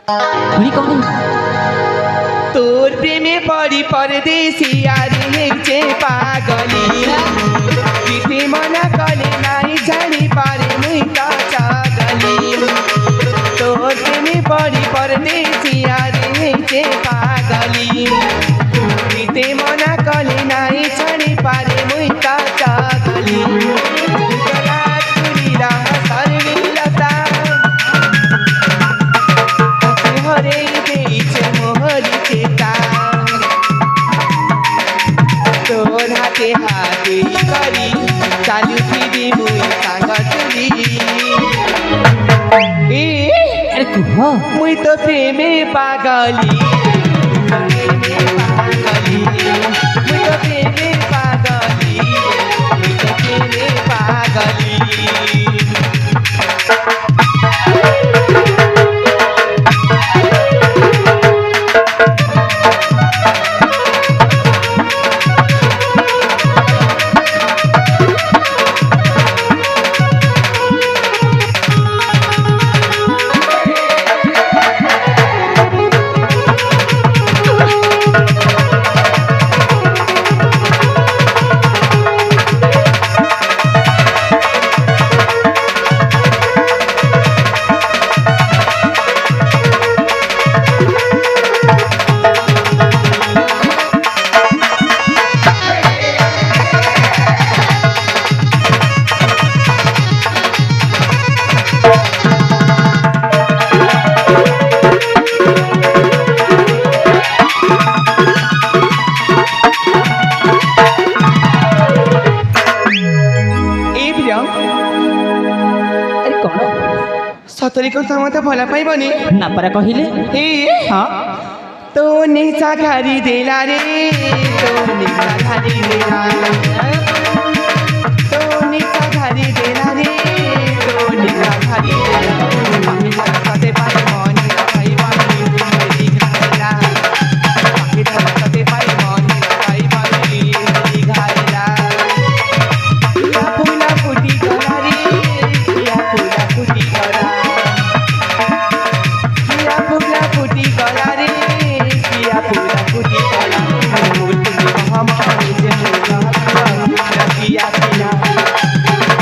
पुणी कौन तोर प्रेमे पड़ी परदेसी यारी चे पागली किथे मना कले नाई जानी पारे मुई त चागली तोर प्रेमे पड़ी परदेसी यारी चे पागली किथे मना कले नाई जानी पारे मुई त चागली हाते हाते करी चालू फिरी मुई सांग चुली अरे कुह मुई तो प्रेमे पागली मुई तो प्रेमे पागली मुई तो प्रेमे पागली सतरी को मत भला पाइबनी ना परा कहिले हाँ तो निशा घारी देला रे तो निशा घारी देला तो निशा घारी देला रे तो निशा घारी देला सते पाई मनी पाई बानी मेरी घाला सते पाई मनी पाई बानी घाला फूला फूटी गला रे फूला फूटी गला फूला फूटी गला रे पिया फूला फूटी गला फूल फूटी महामारी से मुझे पिया पिया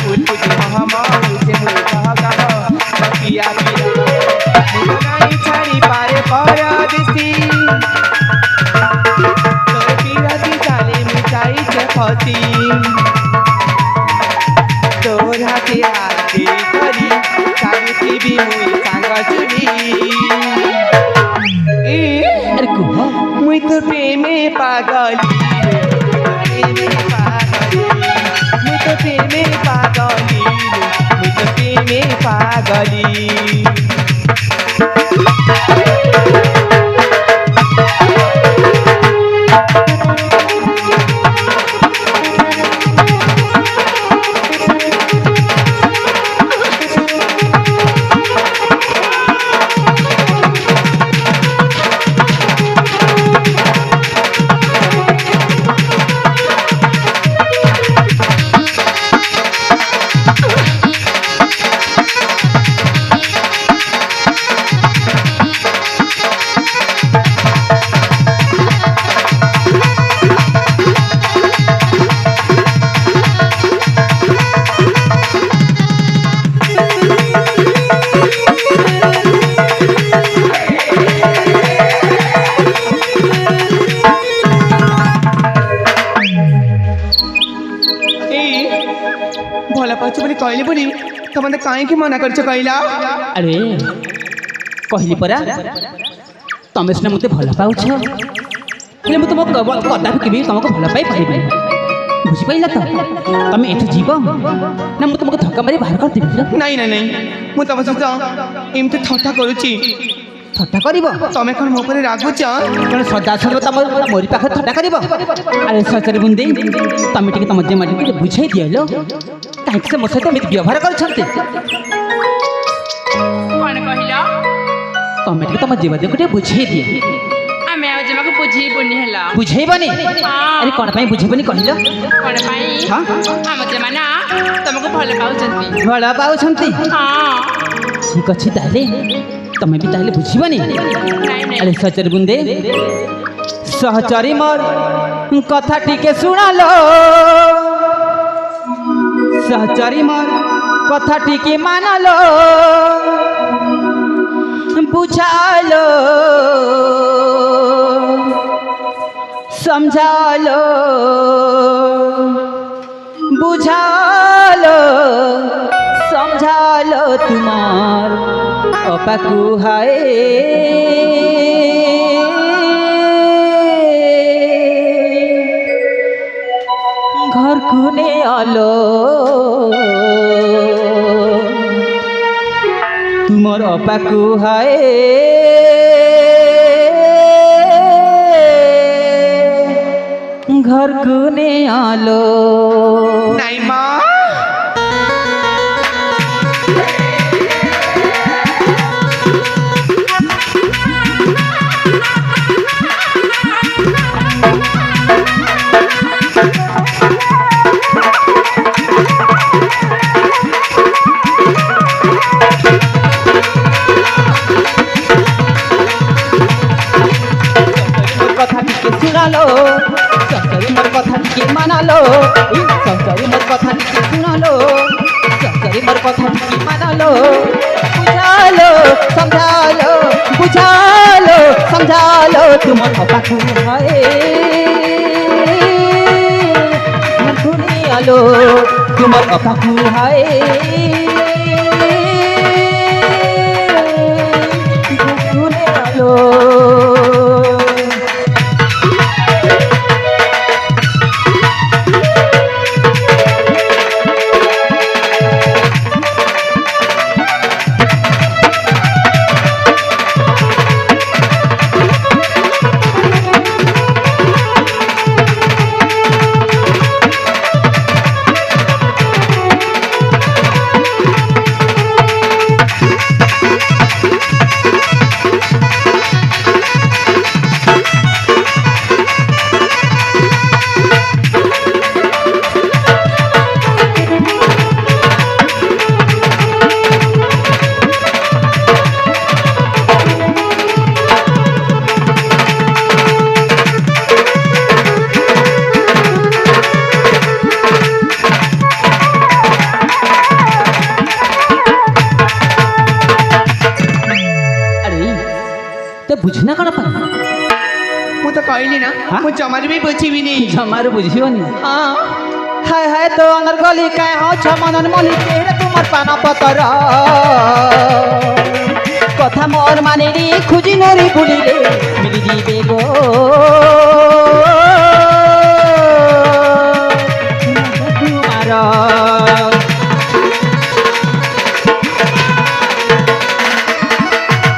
फूल फूटी महामारी से मुझे पिया पिया नहीं छाड़ी पारे परदेसी तोर पीरती जाले मिठाई से फसी तोर हाथे हाथे करी सारी टीवी मुई सांग चुली अरे कुह मुई तो प्रेमे पागली मुई तो प्रेमे पागली मुई तो प्रेमे पागली भला पाछु बोली कहले बोली तमने काहे की मना करछ कहला अरे कहली परा तमे सिना मते भला पाउछ हेले म तुमको कदापि केबे तुमको भला पाई पाइबे बुझी पाइला त तमे एठी जीव ना म तुमको धक्का मारी बाहर कर देबी नहीं नहीं नहीं मु तम सहित एमते ठट्टा करूची थट्टा करिवो तमे कोन मो परे रागुछ कोन सदा सदा तम मोरी पाख थट्टा करिवो अरे सचरे बुंदी तमे टिके तम जे माटी बुझाई दियलो काहे से मो सहित एमिति व्यवहार कर छते कौन कहिला तमे टिके तम जीवा देखटे बुझाई दिए आमे आ जमा को बुझी बनी हला बुझेबनी अरे कोन पई बुझेबनी कहिलो कौन पाई हां आम जमाना तुमको भल पाउछंती भला पाउछंती हां ठीक अछि ताले ତମେ ବି ତାହେଲେ ବୁଝିବନି ନାଇଁ ଆରେ ନାଇଁ ସହଚରୀ ବୁନ୍ଦେ ସହଚରୀ ମୋର କଥା ଟିକେ ଶୁଣାଲୋ ସହଚରୀ ମୋର କଥା ଟିକେ ମାନାଲୋ ବୁଝାଲୋ समझालो बुझालो समझालो तुम्हार अपाकू हाय घर कुने आलो तुम्हार अपाकू हाय घर कुने आलो নাই মা কথা টিকে শুনালো সরকারি মোর কথা টিকে মানালো সরকারি মোর কথা টিকে শুনালো সরকারি মোর কথা টিকে মানালো বুঝালো সমঝালো বুঝালো সমঝালো তোমার পাখু হয় ঘুরে আলো তোমার পাখু হয় ঘুরে আলো तो बुझना कण पा ମୁଁ ତ କହିଲି ନା ହଁ? ମୁଁ ଜମାରୁ ବି ବୁଝିବିନି जमारू बुझिबनी ହଁ हाय हाय तो अनर गली काय हो छ मनन मली तेरे तुमर पाना पतर कथा मोर मानेरी खुजी नोरी बुलिले मिली जीवे गो तुम्हार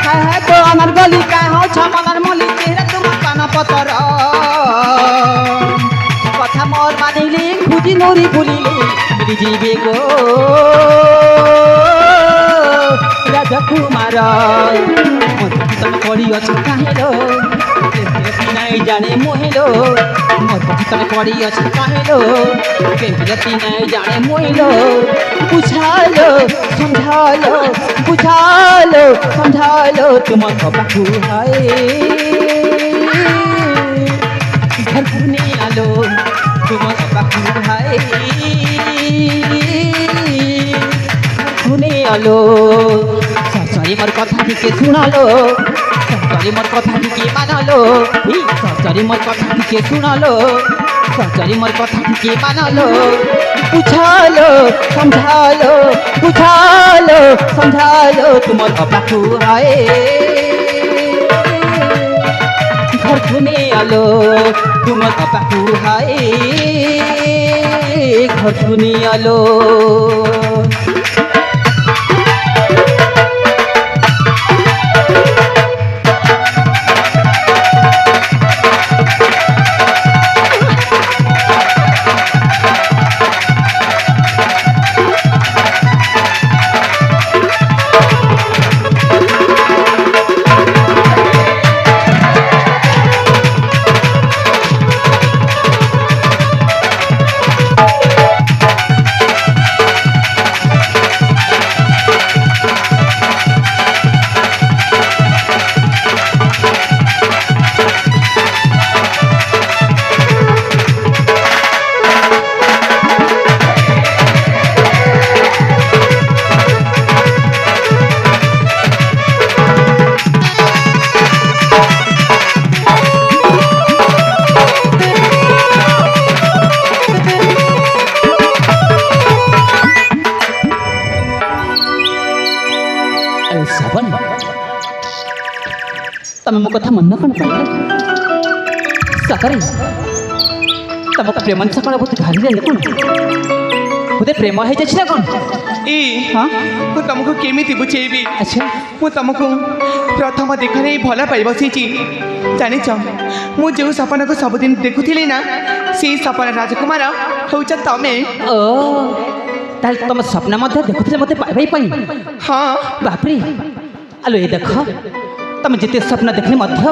हाय हाय तो अनर गली काय हो छ मनन मली तेरे तुमर पाना पतर কথা মোর মানিলে খুঁজি নরি ভুলিলে মিলি যাবে গো রাজা কুমার মধুসূদন করি অছি কাহিলো নাই জানে মহিলো মধুসূদন করি অছি কাহিলো কেমতি নাই জানে মহিলো বুঝালো সমঝালো বুঝালো সমঝালো তোমার বাবু হায় घर घूमने आलो तुम्हार बाबू भाई घूमने आलो ससुरी मोर कथा टिके सुनालो ससुरी मोर कथा टिके मानालो ससुरी मोर कथा टिके सुनालो ससुरी मोर कथा टिके मानालो बुझालो समझालो बुझालो समझालो तुम्हार बाबू भाई घर घूमे आलो तुम्हार बाबू हाय घर घूमे आलो ତମେ ମୋ କଥା ମନ କ'ଣ ପାଇଲ ସତରେ ତମକୁ ପ୍ରେମ ସକାଳ ବହୁତ ଘାରିଲେ କ'ଣ ବୋଧେ ପ୍ରେମ ହେଇଯାଇଛି ନା କ'ଣ ଏ ହଁ ମୁଁ ତମକୁ କେମିତି ବୁଝେଇବି ଆଚ୍ଛା ମୁଁ ତମକୁ ପ୍ରଥମ ଦେଖାରେ ହିଁ ଭଲ ପାଇ ବସିଛି ଜାଣିଛ ମୁଁ ଯେଉଁ ସପନକୁ ସବୁଦିନ ଦେଖୁଥିଲି ନା ସେଇ ସପନ ରାଜକୁମାର ହେଉଛ ତମେ ଓ ତାହେଲେ ତମ ସ୍ୱପ୍ନ ମଧ୍ୟ ଦେଖୁଥିଲେ ମୋତେ ପାଇବା ପାଇଁ ହଁ ବାପରେ ଆଲୋ ଏ ଦେଖ ତମେ ଯେତେ ସ୍ୱପ୍ନ ଦେଖିଲେ ମଧ୍ୟ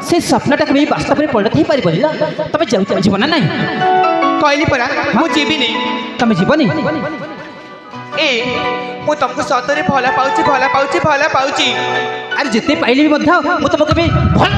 ସେ ସ୍ୱପ୍ନଟା କେବେ ବାସ୍ତବରେ ପରିଣତ ହେଇପାରିବନି ନା ତମେ ଯିବ ନା ନାହିଁ କହିଲି ପରା ମୁଁ ଯିବିନି ତମେ ଯିବନି ଏ ମୁଁ ତମକୁ ସତରେ ଭଲ ପାଉଛି ଭଲ ପାଉଛି ଭଲ ପାଉଛି ଆରେ ଯେତେ ପାଇଲେ ବି ମଧ୍ୟ ମୁଁ ତମକୁ କେବେ ଭଲ